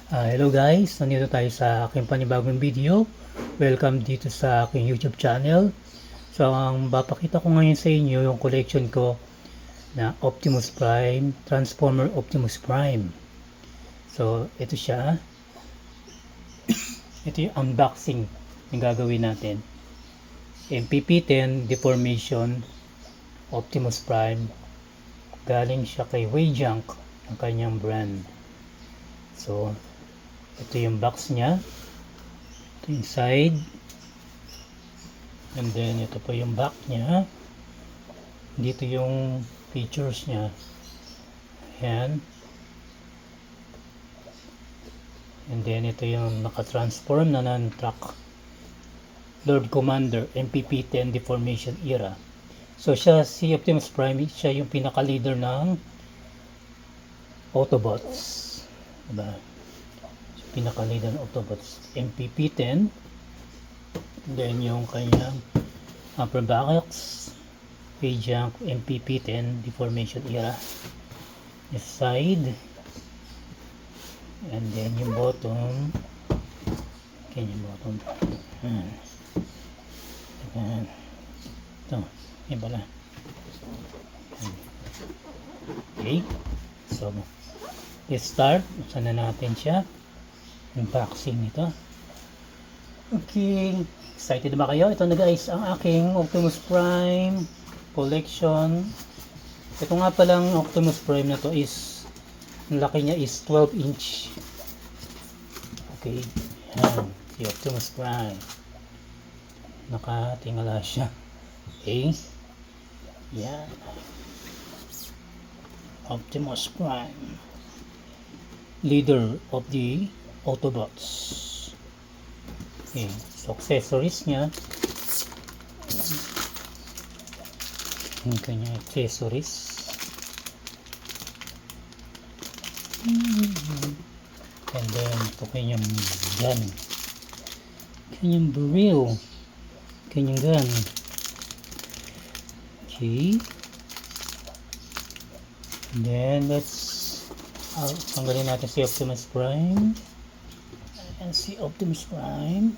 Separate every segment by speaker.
Speaker 1: Hello guys, nandito tayo sa aking panibagong video. Welcome dito sa aking YouTube channel. So ang papakita ko ngayon sa inyo yung collection ko na Optimus Prime, Transformer Optimus Prime. So ito siya. Ito yung unboxing yung gagawin natin. MPP-10 Deformation Optimus Prime. Galing siya kay Wayjunk, ang kanyang brand. So ito yung box niya, ito yung side, and then ito po yung back niya. Dito yung features niya. Ayan. And then ito yung naka-transform na non-track Lord Commander MPP-10 Deformation Era. So siya, si Optimus Prime, siya yung pinaka-leader ng Autobots, diba? Pinaka-leader ng Autobots MPP-10. Then yung kanyang upper box Wayjunk MPP-10 Deformation Era. This side, and then yung bottom, yung bottom, ito, yun pala. Okay, so let's start. Saan na natin siya, unboxing nito. Okay, excited ba kayo? Ito na guys ang aking Optimus Prime collection. Ito nga palang Optimus Prime na to is, ang laki niya is 12 inch. Okay, yan, si Optimus Prime, nakatingala siya. Okay, yan, Optimus Prime, leader of the Autobots. Okay, so accessories niya, yung kanyang accessories, and then ito kanyang gun, kanyang barrel, kanyang gun. Okay, and then let's tanggalin natin si Optimus Prime. Ayan si Optimus Prime.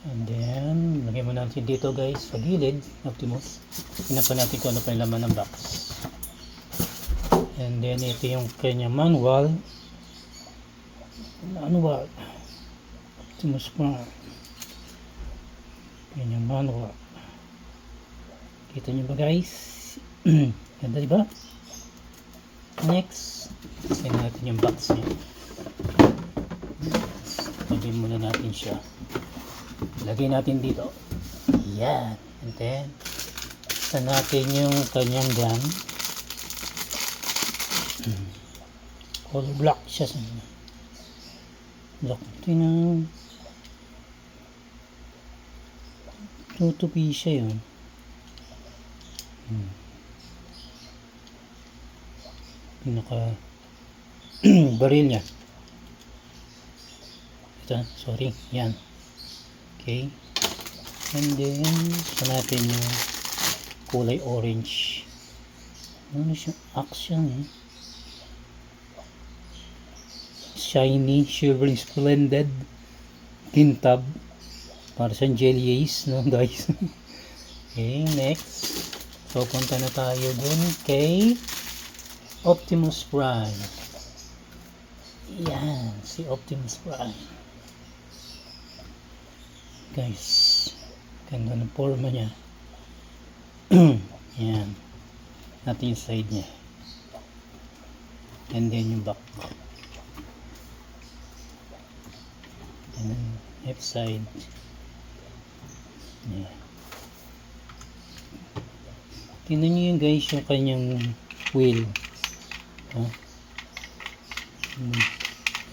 Speaker 1: And then lagyan mo natin dito guys sa gilid, Optimus. Tingnan pa natin kung ano pa yung laman ng box. And then ito yung kanyang manual. Optimus Prime, kanyang manual. Kita nyo ba guys? Ganda diba? Next, kasi natin yung box niya. Lagyan muna natin siya. Lagay natin dito. Yan. And then, sa natin yung kanyang gun. Color black siya. Black. Ito yung tutupi siya yun. Pinaka baril niya. Ito, sorry, yan. Okay, and then sa natin yung kulay orange. Ano siya? Action eh. Shiny, shivering, splendid kintab. Para sa jelly ace, no guys? Okay, next. So punta na tayo dun kay Optimus Prime. Yan, si Optimus Prime. Guys, ganda ng forma niya. Yan. Natin yung side niya. And then yung back. And then left side. Yan. Tingnan nyo yung guys yung kanyang wheel.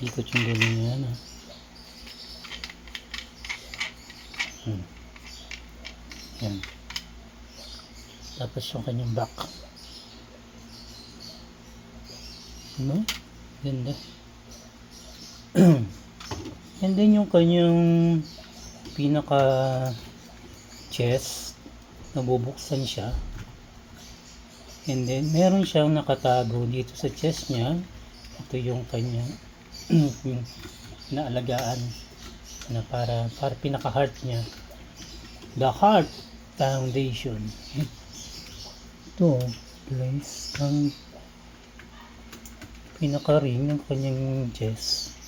Speaker 1: Ikot yung galing niya na. Yan. Tapos yung kanyang back. No? Ganda. And then yung kanyang pinaka chest, nabubuksan siya. And then meron siyang nakatago dito sa chest niya. Ito yung kanyang naalagaan na para pinaka-heart niya. The Heart Foundation. Ito guys, ang pinaka-ring ng kanyang chest.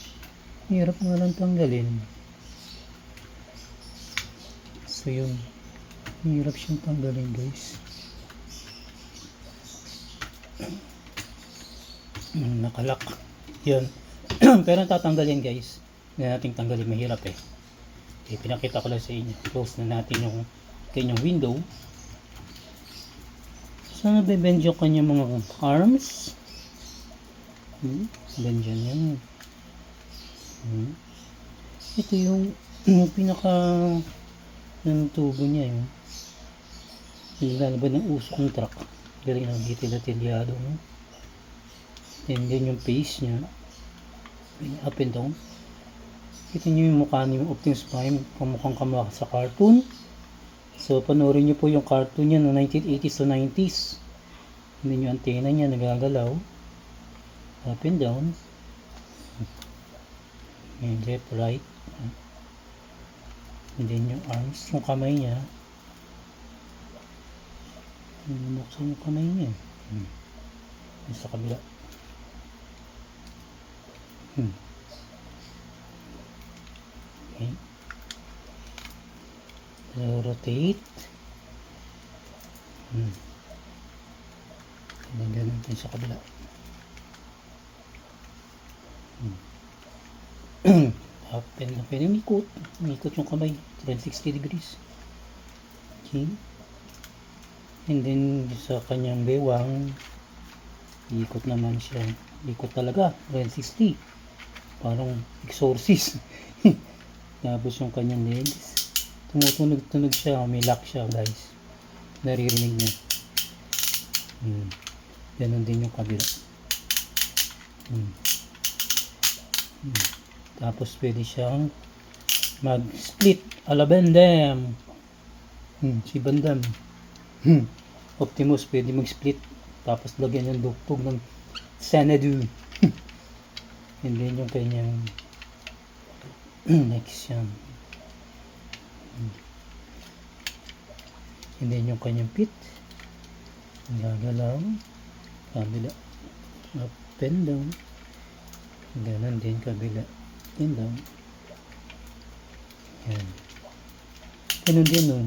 Speaker 1: Hirap nga lang tanggalin. So yun, hirap siyang tanggalin guys. Nakalak yun. Pero tatanggalin guys, hindi natin tanggalin, mahirap eh. Pinakita ko lang sa inyo. Close na natin yung kanyang window. Sana bebend yung kanyang mga arms. Bend yan. Ito yung pinaka ng tubo niya yun. Ilalabas ng usok ng truck. Galing ang detail-detalyado. And then yung face niya, up and down. Kita nyo yung mukha ni Optimus Prime, kamukhang kamukha sa cartoon. So panoorin nyo po yung cartoon niya no 1980s to 90s. Hindi nyo antena niya nagagalaw, up and down, and left, right. And then yung arms, yung kamay niya, buksan yung kamay niya. Sa kabila. Okay. So, rotate. Ganun din sa kabila. Up and up and umikot. Umikot yung kamay. 360 degrees. Okay. And then sa kanyang bewang, ikot naman siya. Ikot talaga. 360. Parang exorcist. Tapos yung kanyang legs, tumutunog-tunog siya, may lock siya guys, naririnig niya. Ganon din yung kabila. Tapos pwede siyang mag-split ala Bandam. Si Bandam. Optimus pwede mag-split, tapos lagyan ng dugtog ng Xanadu. And then yung kanyang next yan. And then yung kanyang pit, gagalaw kabila, up and down. Ganon din kabila, and down. Yan. Ganon din nun.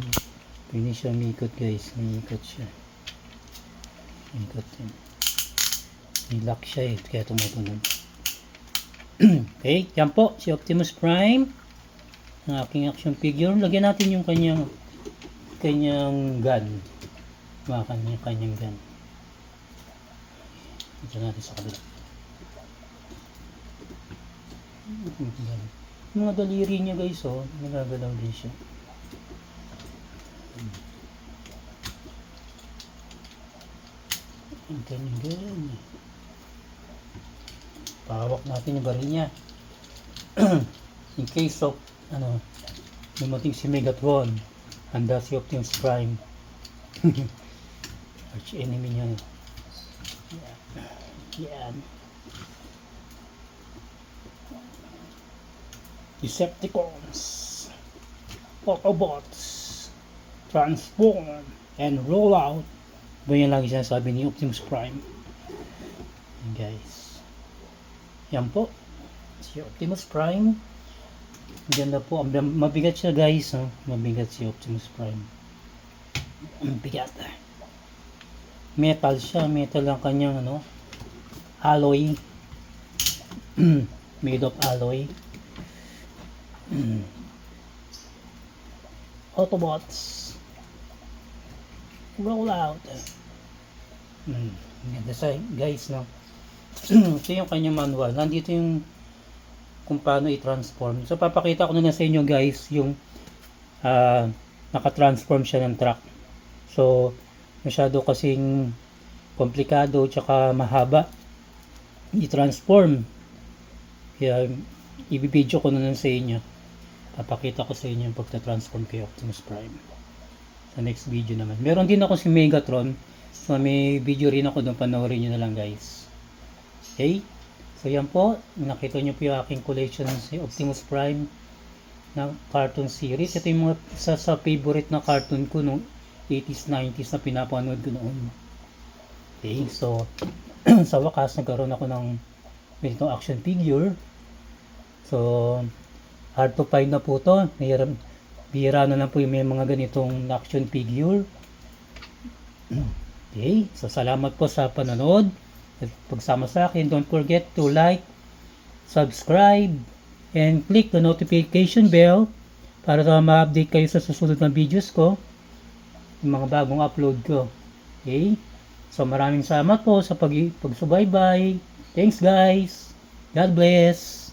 Speaker 1: Pwede siya mikot guys, mikot siya. Mikot yan. Nilak siya eh, kaya tumutunog. Okay, yan po si Optimus Prime, ang aking action figure. Lagyan natin yung kanyang gun. Kanyang gun. Ito natin sa kabila. Yung mga daliri niya guys, oh, nagagalaw din siya. Ang kanyang gun. Pahawak natin yung baril niya. In case of dumating si Megatron, handa si Optimus Prime. Arch enemy niya. Yan. Decepticons, Autobots, transform and roll out. Ba yan lagi sinasabi ni Optimus Prime. Guys, yan po si Optimus Prime. Ganda po. Mabigat siya guys, no? Mabigat si Optimus Prime. Mabigat. Metal siya. Metal ang kanyang alloy. Made of alloy. Autobots, roll out. Ganda siya guys, no? Ito yung kanyang manual. Nandito yung kung paano i-transform. So papakita ko na lang sa inyo guys yung naka-transform siya ng truck. So masyado kasing komplikado tsaka mahaba i-transform. Kaya ibibideo ko na lang sa inyo. Papakita ko sa inyo yung pagta-transform kay Optimus Prime sa next video naman. Meron din ako si Megatron. So may video rin ako doon, panoorin nyo na lang guys. Okay? So yan po, nakita nyo po yung aking collection si Optimus Prime na cartoon series. Ito yung mga isa sa favorite na cartoon ko nung 80s, 90s na pinapanood ko noon. Okay, so sa wakas nagkaroon ako ng ganitong action figure. So hard to find na po to. Bihira na lang po yung may mga ganitong action figure. Okay, so salamat po sa panonood at pagsama sa akin. Don't forget to like, subscribe, and click the notification bell para ma-update kayo sa susunod na videos ko, yung mga bagong upload ko. Okay, so maraming salamat po sa pagsubaybay. Thanks guys, God bless.